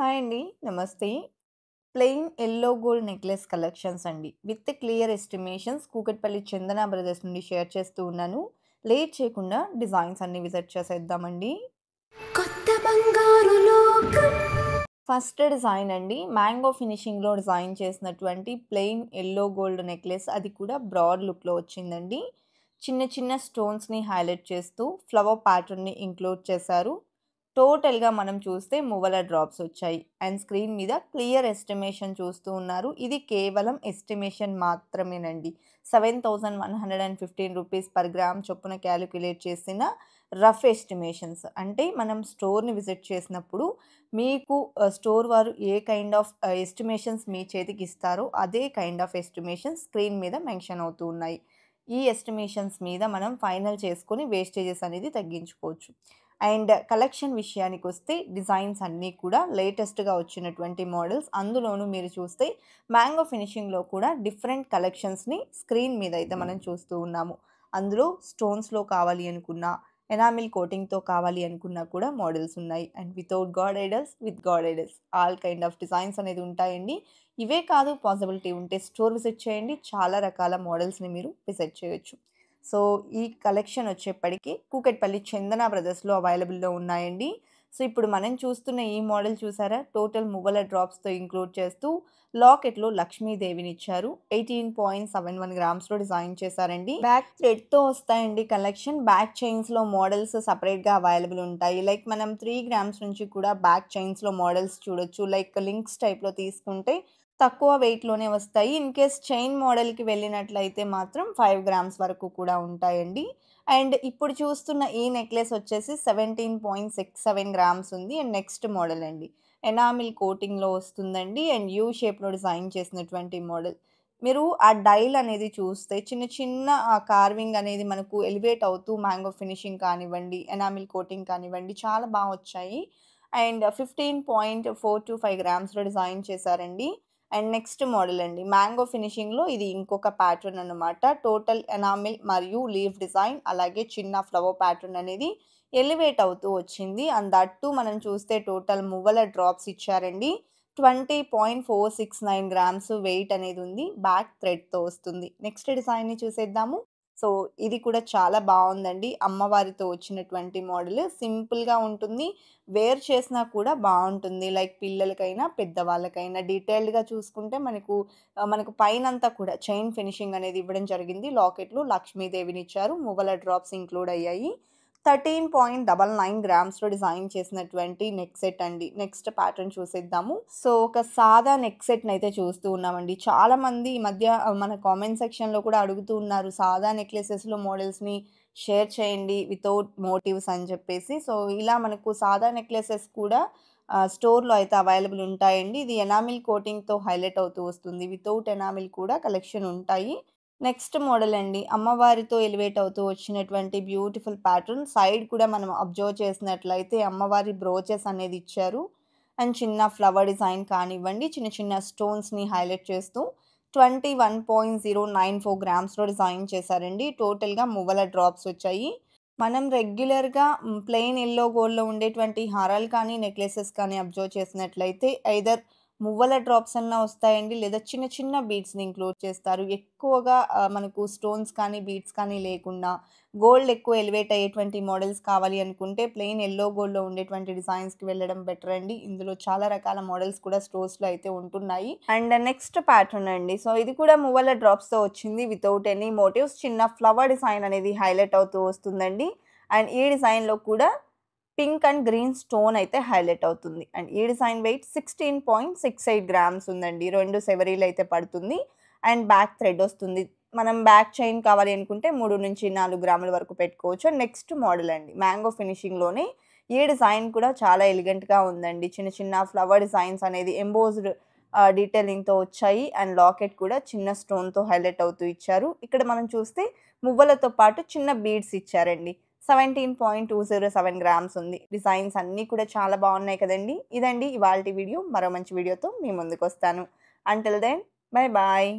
Hi అండి. నమస్తే. Plain yellow gold necklace collections అండి. With clear estimations Kukatpally Chandana brothers నుండి షేర్ చేస్తూ ఉన్నాను. లేట్ చేయకుండా డిజైన్స్ అన్ని విజిట్ చేసేద్దామండి. కొత్త బంగారు లోకం. ఫస్ట్ డిజైన్ అండి. మ్యాంగో ఫినిషింగ్‌లో డిజైన్ చేసినటువంటి ప్లెయిన్ యెల్లో గోల్డ్ నెక్లెస్. అది కూడా బ్రాడ్ లుక్‌లో వచ్చిందండి. చిన్న చిన్న స్టోన్స్‌ని హైలైట్ చేస్తూ ఫ్లవర్ ప్యాటర్న్‌ని ఇంక్లూడ్ చేశారు. టోటల్‌గా మనం చూస్తే మువ్వల డ్రాప్స్ వచ్చాయి. అండ్ స్క్రీన్ మీద క్లియర్ ఎస్టిమేషన్ చూస్తూ ఉన్నారు. ఇది కేవలం ఎస్టిమేషన్ మాత్రమేనండి. 7,115 రూపీస్ పర్ గ్రామ్ చొప్పున క్యాలిక్యులేట్ చేసిన రఫ్ ఎస్టిమేషన్స్. అంటే మనం స్టోర్‌ని విజిట్ చేసినప్పుడు మీకు స్టోర్ వారు ఏ కైండ్ ఆఫ్ ఎస్టిమేషన్స్ మీ చేతికి ఇస్తారో అదే కైండ్ ఆఫ్ ఎస్టిమేషన్స్ స్క్రీన్ మీద మెన్షన్ అవుతూ ఉన్నాయి. ఈ ఎస్టిమేషన్స్ మీద మనం ఫైనల్ చేసుకొని వేస్టేజెస్ అనేది తగ్గించుకోవచ్చు. అండ్ కలెక్షన్ విషయానికొస్తే డిజైన్స్ అన్నీ కూడా లేటెస్ట్‌గా వచ్చినటువంటి మోడల్స్. అందులోనూ మీరు చూస్తే మ్యాంగో ఫినిషింగ్‌లో కూడా డిఫరెంట్ కలెక్షన్స్‌ని స్క్రీన్ మీద అయితే మనం చూస్తూ ఉన్నాము. అందులో స్టోన్స్‌లో కావాలి అనుకున్నా, ఎనామిల్ కోటింగ్‌తో కావాలి అనుకున్నా కూడా మోడల్స్ ఉన్నాయి. And without God idols, with God idols all kind of designs అనేది ఉంటాయండి. ఇవే కాదు, పాసిబిలిటీ ఉంటే స్టోర్ విజిట్ చేయండి. చాలా రకాల మోడల్స్‌ని మీరు విజిట్ చేయొచ్చు. సో, ఈ కలెక్షన్ వచ్చేప్పటికి కూకట్పల్లి చందన బ్రదర్స్‌లో అవైలబుల్‌లో ఉన్నాయండి. సో, ఇప్పుడు మనం చూస్తున్న ఈ మోడల్ చూసారా? టోటల్ మువ్వల డ్రాప్స్‌తో ఇంక్లూడ్ చేస్తూ లాకెట్‌లో లక్ష్మీదేవినిచ్చారు. 18.71 గ్రామ్స్‌లో డిజైన్ చేశారండి. బ్యాక్ థ్రెడ్‌తో వస్తాయండి కలెక్షన్. బ్యాక్ చైన్స్‌లో మోడల్స్ సెపరేట్‌గా అవైలబుల్ ఉంటాయి. లైక్ మనం 3 గ్రామ్స్ నుంచి కూడా బ్యాక్ చైన్స్‌లో మోడల్స్ చూడొచ్చు. లైక్ లింక్స్ టైప్‌లో తీసుకుంటే తక్కువ వెయిట్‌లోనే వస్తాయి. ఇన్‌కేస్ చైన్ మోడల్‌కి వెళ్ళినట్లయితే మాత్రం 5 గ్రామ్స్ వరకు కూడా ఉంటాయండి. అండ్ ఇప్పుడు చూస్తున్న ఈ నెక్లెస్ వచ్చేసి 17.67 గ్రామ్స్ ఉంది. అండ్ నెక్స్ట్ మోడల్ అండి. ఎనామిల్ కోటింగ్‌లో వస్తుందండి. అండ్ యూ షేప్‌లో డిజైన్ చేసినటువంటి మోడల్. మీరు ఆ డైల్ అనేది చూస్తే చిన్న చిన్న కార్వింగ్ అనేది మనకు ఎలివేట్ అవుతూ మ్యాంగో ఫినిషింగ్ కానివ్వండి, ఎనామిల్ కోటింగ్ కానివ్వండి చాలా వచ్చాయి. అండ్ 15.425 గ్రామ్స్‌లో డిజైన్ చేశారండి. అండ్ నెక్స్ట్ మోడల్ అండి. మ్యాంగో ఫినిషింగ్‌లో ఇది ఇంకొక ప్యాటర్న్ అన్నమాట. టోటల్ ఎనామిల్ మరియు లీఫ్ డిజైన్ అలాగే చిన్న ఫ్లవర్ ప్యాటర్న్ అనేది ఎలివేట్ అవుతూ వచ్చింది. అండ్ దట్ టూ మనం చూస్తే టోటల్ మువ్వల డ్రాప్స్ ఇచ్చారండి. 20.469 గ్రామ్స్ వెయిట్ అనేది ఉంది. బ్యాక్ థ్రెడ్‌తో వస్తుంది. నెక్స్ట్ డిజైన్‌ని చూసేద్దాము. సో, ఇది కూడా చాలా బావుందండి. అమ్మవారితో వచ్చినటువంటి మోడల్. సింపుల్‌గా ఉంటుంది. వేర్ చేసినా కూడా బావుంటుంది. లైక్ పిల్లలకైనా, పెద్దవాళ్ళకైనా. డీటెయిల్డ్‌గా చూసుకుంటే మనకు పైనంతా కూడా చైన్ ఫినిషింగ్ అనేది ఇవ్వడం జరిగింది. లాకెట్‌లో లక్ష్మీదేవినిచ్చారు. మువ్వల డ్రాప్స్ ఇంక్లూడ్ అయ్యాయి. 13.99 గ్రామ్స్‌లో డిజైన్ చేసినటువంటి నెక్ సెట్ అండి. నెక్స్ట్ ప్యాటర్న్ చూసేద్దాము. సో, ఒక సాదా నెక్ సెట్‌నయితే చూస్తూ ఉన్నామండి. చాలామంది ఈ మధ్య మన కామెంట్ సెక్షన్‌లో కూడా అడుగుతూ ఉన్నారు. సాదా నెక్లెసెస్‌లో మోడల్స్‌ని షేర్ చేయండి వితౌట్ మోటివ్స్ అని చెప్పేసి. సో, ఇలా మనకు సాదా నెక్లెసెస్ కూడా స్టోర్‌లో అయితే అవైలబుల్ ఉంటాయండి. ఇది ఎనామిల్ కోటింగ్‌తో హైలైట్ అవుతూ వస్తుంది. వితౌట్ ఎనామిల్ కూడా కలెక్షన్ ఉంటాయి. నెక్స్ట్ మోడల్ అండి. అమ్మవారితో ఎలివేట్ అవుతూ వచ్చినటువంటి బ్యూటిఫుల్ ప్యాటర్న్. సైడ్ కూడా మనం అబ్జర్వ్ చేసినట్లయితే అమ్మవారి బ్రోచెస్ అనేది ఇచ్చారు. అండ్ చిన్న ఫ్లవర్ డిజైన్ కానివ్వండి, చిన్న చిన్న స్టోన్స్‌ని హైలైట్ చేస్తూ 21.094 గ్రామ్స్‌లో డిజైన్ చేశారండి. టోటల్‌గా మువ్వల డ్రాప్స్ వచ్చాయి. మనం రెగ్యులర్‌గా ప్లెయిన్ యెల్లో గోల్డ్‌లో ఉండేటువంటి హారాలు కానీ, నెక్లెసెస్ కానీ అబ్జర్వ్ చేసినట్లయితే ఐదర్ మువ్వల డ్రాప్స్ అన్నా వస్తాయండి. లేదా చిన్న చిన్న బీడ్స్‌ని ఇంక్లూడ్ చేస్తారు. ఎక్కువగా మనకు స్టోన్స్ కానీ, బీడ్స్ కానీ లేకుండా గోల్డ్ ఎక్కువ ఎలివేట్ అయ్యేటువంటి మోడల్స్ కావాలి అనుకుంటే ప్లెయిన్ యెల్లో గోల్డ్‌లో ఉండేటువంటి డిజైన్స్‌కి వెళ్ళడం బెటర్ అండి. ఇందులో చాలా రకాల మోడల్స్ కూడా స్టోర్స్‌లో అయితే ఉంటున్నాయి. అండ్ నెక్స్ట్ ప్యాటర్న్ అండి. సో, ఇది కూడా మువ్వల డ్రాప్స్‌తో వచ్చింది. వితౌట్ ఎనీ మోటివ్స్ చిన్న ఫ్లవర్ డిజైన్ అనేది హైలైట్ అవుతూ వస్తుందండి. అండ్ ఈ డిజైన్‌లో కూడా పింక్ అండ్ గ్రీన్ స్టోన్ అయితే హైలైట్ అవుతుంది. అండ్ ఈ డిజైన్ వెయిట్ 16.68 గ్రామ్స్ ఉందండి. 2 సెవరీలు అయితే పడుతుంది. అండ్ బ్యాక్ థ్రెడ్ వస్తుంది. మనం బ్యాక్ చైన్ కావాలి అనుకుంటే 3-4 గ్రాముల వరకు పెట్టుకోవచ్చు. నెక్స్ట్ మోడల్ అండి. మ్యాంగో ఫినిషింగ్‌లోనే ఈ డిజైన్ కూడా చాలా ఎలిగెంట్‌గా ఉందండి. చిన్న చిన్న ఫ్లవర్ డిజైన్స్ అనేది ఎంబోస్డ్ డీటెయిలింగ్‌తో వచ్చాయి. అండ్ లాకెట్ కూడా చిన్న స్టోన్‌తో హైలైట్ అవుతూ ఇచ్చారు. ఇక్కడ మనం చూస్తే మువ్వలతో పాటు చిన్న బీడ్స్ ఇచ్చారండి. 17.207 గ్రామ్స్ ఉంది. డిజైన్స్ అన్నీ కూడా చాలా బాగున్నాయి కదండీ! ఇదండి ఇవాల్టి వీడియో. మరో మంచి వీడియోతో మీ ముందుకొస్తాను. Until then bye bye.